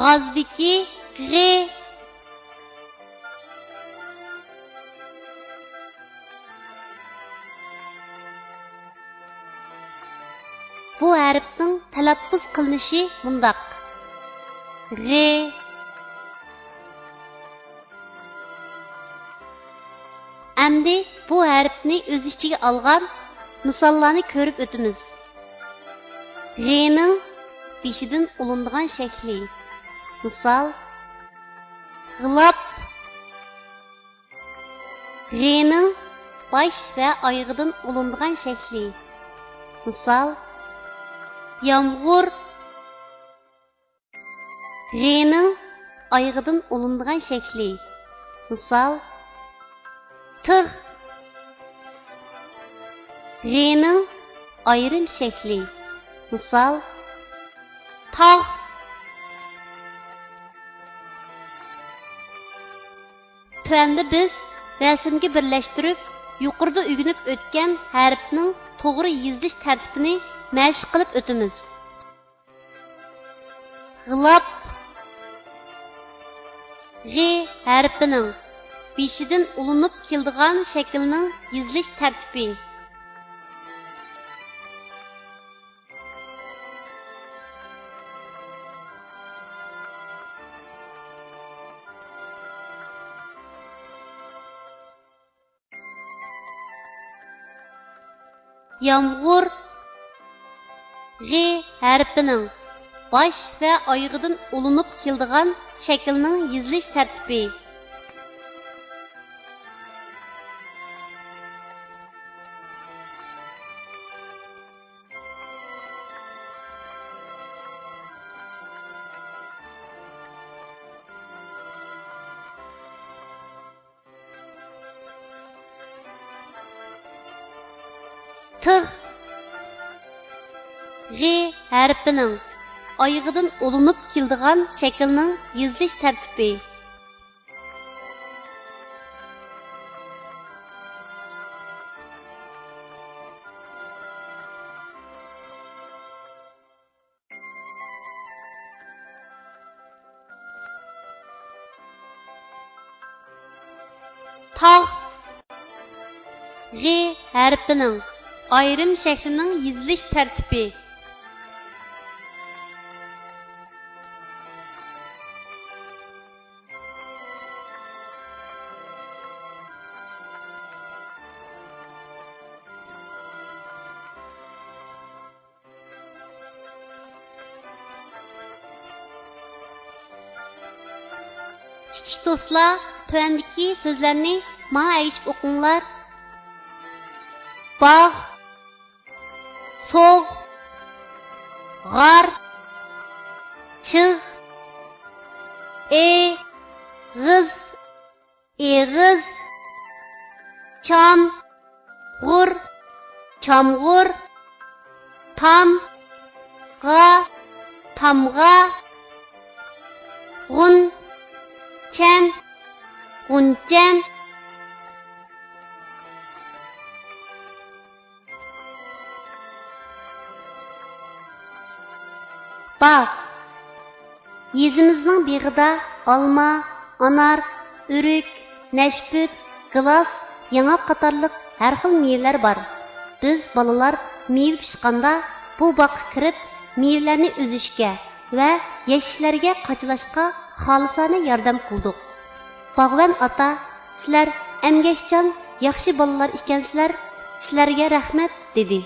g'ozdiki g'i. Bu harfning talaffuz qilinishi mundaq: g'i. Endi bu harfni o'z ichiga olgan misollarni ko'rib o'tamiz. G'ning beshidan ulinadigan shakli. Misol: g'ilab. G'ning bosh va oyog'idan ulinadigan shakli. Misol: yomg'ir. G'ning oyog'idan ulinadigan shakli. Misol: tig'. G'ning ayrim shakli. Misol: tog'. Tuanda biz rasmga birlashtirib, yuqorida o'rganib o'tgan harfning to'g'ri yozilish tartibini mashq qilib o'tamiz. G'ilab. G'i harfining beshidan ulinib keladigan shaklning yozilish tartibi. Yomg'ir. G'i harfining bosh va oyog'idan ulinib keladigan shaklning yozilish tartibi. Tig'. G'i harfining oyog'idan ulinib keladigan shaklning yozilish tartibi. Tog'. G'i harfining ayrim shaklining yozilish tartibi. Kichik do'stlar, tuandagi so'zlarni menga aytib o'qinglar. Bog', so'g', g'ar, chig', g'iz, eg'iz, cham, g'ur, chamg'ur, tam, g'a, tamg'a, g'un, cham, g'uncham. Bog'. Yezimizning beg'ida olma, anar, o'rik, nashput, gilos, yong'oq qatorliq har xil mevalar bor. Biz bolalar meva pishqanda bu bog'ga kirib, mevalarni o'zishga va yashishlarga qochlashga xolisona yordam qildik. Bog'van ota, sizlar emgakchan, yaxshi bolalar ekansizlar. Sizlarga rahmat dedi.